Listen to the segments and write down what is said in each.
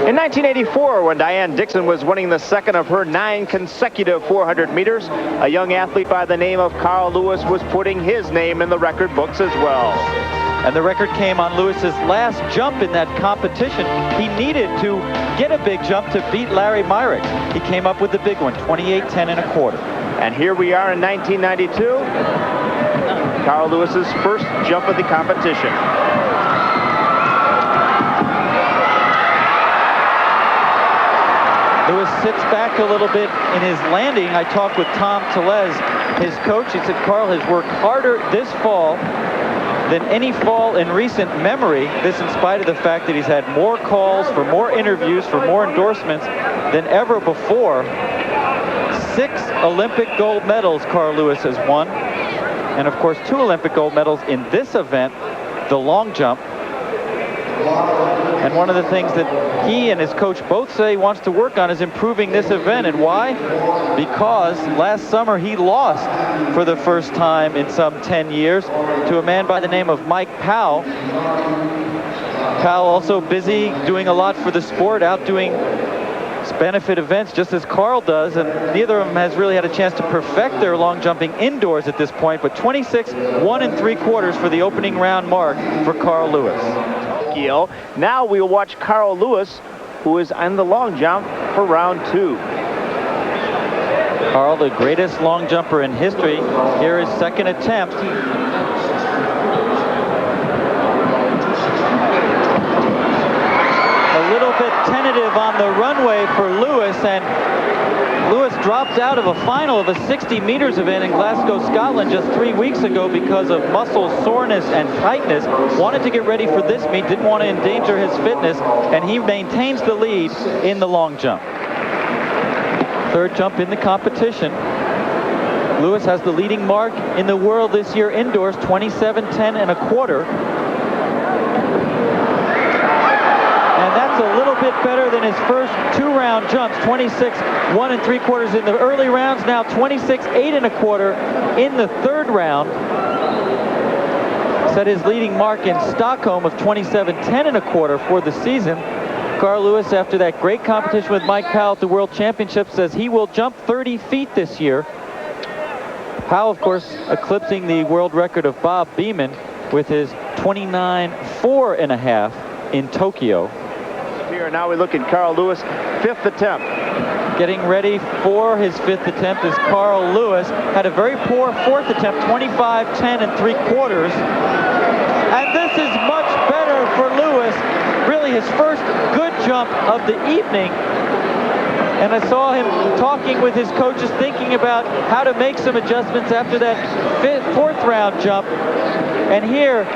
In 1984, when Diane Dixon was winning the second of her 9 consecutive 400 meters, a young athlete by the name of Carl Lewis was putting his name in the record books as well. And the record came on Lewis's last jump in that competition. He needed to get a big jump to beat Larry Myrick. He came up with the big one, 28.10 1/4. And here we are in 1992, Carl Lewis's first jump of the competition. Lewis sits back a little bit in his landing. I talked with Tom Tellez, his coach. He said Carl has worked harder this fall than any fall in recent memory. This in spite of the fact that he's had more calls for more interviews, for more endorsements than ever before. 6 Olympic gold medals Carl Lewis has won. And of course 2 Olympic gold medals in this event, the long jump. And one of the things that he and his coach both say he wants to work on is improving this event. And why? Because last summer he lost for the first time in some 10 years to a man by the name of Mike Powell. Powell also busy doing a lot for the sport, out doing benefit events just as Carl does, and neither of them has really had a chance to perfect their long jumping indoors at this point. But 26 1 3/4 for the opening round mark for Carl Lewis. Now we will watch Carl Lewis, who is on the long jump for round 2. Carl, the greatest long jumper in history. Here is second attempt. A little bit tentative on the runway for Lewis, and Lewis dropped out of a final of a 60 meters event in Glasgow, Scotland just 3 weeks ago because of muscle soreness and tightness. Wanted to get ready for this meet, didn't want to endanger his fitness, and he maintains the lead in the long jump. Third jump in the competition. Lewis has the leading mark in the world this year indoors, 27.10 1/4. And that's a little bit better than his first 2 round jumps, 26 1 3/4 in the early rounds, now 26 8 1/4 in the third round. Set his leading mark in Stockholm of 27.10 1/4 for the season. Carl Lewis, after that great competition with Mike Powell at the World Championships, says he will jump 30 feet this year. Powell, of course, eclipsing the world record of Bob Beamon with his 29.4 1/2 in Tokyo. Here now we look at Carl Lewis, 5th attempt. Getting ready for his 5th attempt is Carl Lewis. Had a very poor 4th attempt, 25.10 3/4. And this is much better for Lewis. Really his first good jump of the evening. And I saw him talking with his coaches, thinking about how to make some adjustments after that 4th round jump. And here,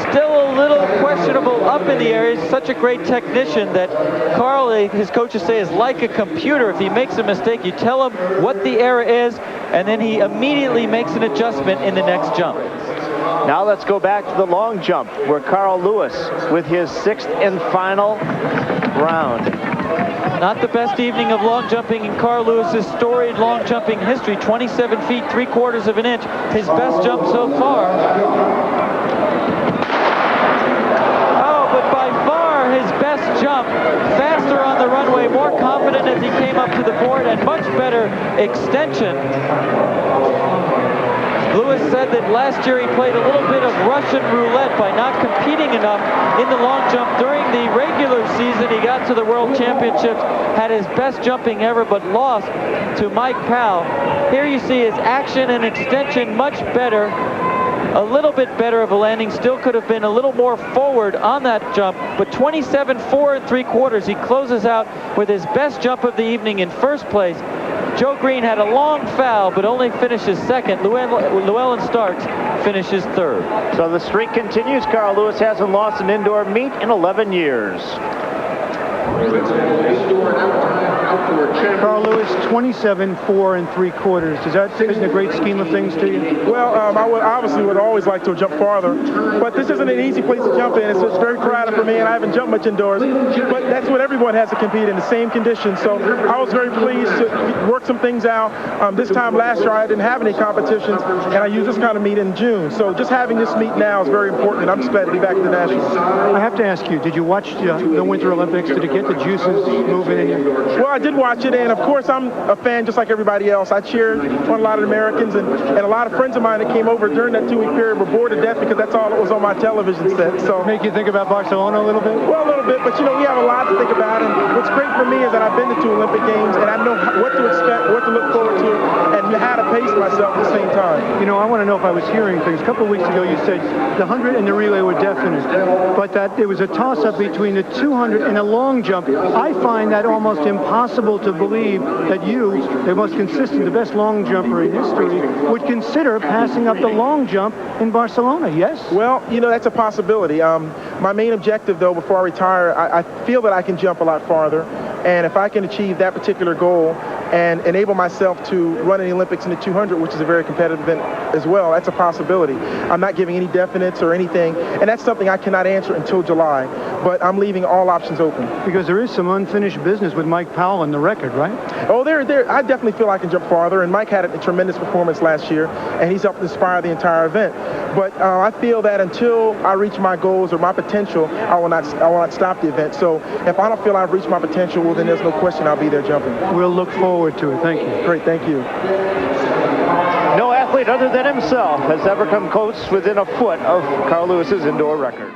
still a little questionable up in the air. He's such a great technician that Carl, his coaches say, is like a computer. If he makes a mistake, you tell him what the error is, and then he immediately makes an adjustment in the next jump. Now let's go back to the long jump, where Carl Lewis, with his 6th and final round. Not the best evening of long jumping in Carl Lewis's storied long jumping history, 27 feet 3/4 of an inch. His best jump so far. By far his best jump, faster on the runway, more confident as he came up to the board, and much better extension. Lewis said that last year he played a little bit of Russian roulette by not competing enough in the long jump during the regular season. He got to the World Championships, had his best jumping ever, but lost to Mike Powell. Here you see his action and extension much better. A little bit better of a landing, still could have been a little more forward on that jump, but 27.4 3/4. He closes out with his best jump of the evening in first place. Joe Greene had a long foul, but only finishes second. Llewellyn Starks finishes third. So the streak continues. Carl Lewis hasn't lost an indoor meet in 11 years. Carl Lewis, 27, 4 3/4. Does that fit in the great scheme of things to you? Well, I would always like to jump farther, but this isn't an easy place to jump in. It's very crowded for me, and I haven't jumped much indoors. But that's what everyone has to compete in, the same conditions. So I was very pleased to work some things out. This time last year, I didn't have any competitions, and I used this kind of meet in June. So just having this meet now is very important. I'm just glad to be back at the Nationals. I have to ask you, did you watch the Winter Olympics? Did it get the juices moving in you? Well, I did watch it, and of course, I'm a fan just like everybody else. I cheered on a lot of Americans, and a lot of friends of mine that came over during that 2-week period were bored to death because that's all that was on my television set. So make you think about Barcelona a little bit? Well, a little bit, but we have a lot to think about, and what's great for me is that I've been to 2 Olympic Games, and I know what to expect, what to look forward to, and how to pace myself at the same time. I want to know if I was hearing things. A couple of weeks ago, you said the 100 and the relay were definite, but that there was a toss-up between the 200 and a long jump. I find that almost impossible to believe that you, the most consistent, the best long jumper in history, would consider passing up the long jump in Barcelona, yes? Well, that's a possibility. My main objective, though, before I retire, I feel that I can jump a lot farther, and if I can achieve that particular goal and enable myself to run in the Olympics in the 200, which is a very competitive event as well, that's a possibility. I'm not giving any definites or anything, and that's something I cannot answer until July, but I'm leaving all options open. Because there is some unfinished business with Mike Powell in the record, right? Oh, I definitely feel I can jump farther, and Mike had a tremendous performance last year, and he's helped inspire the entire event. But I feel that until I reach my goals or my potential, I will not stop the event. So if I don't feel I've reached my potential, well, then there's no question I'll be there jumping. We'll look forward to it. Thank you. Great, thank you. No athlete other than himself has ever come close within a foot of Carl Lewis's indoor record.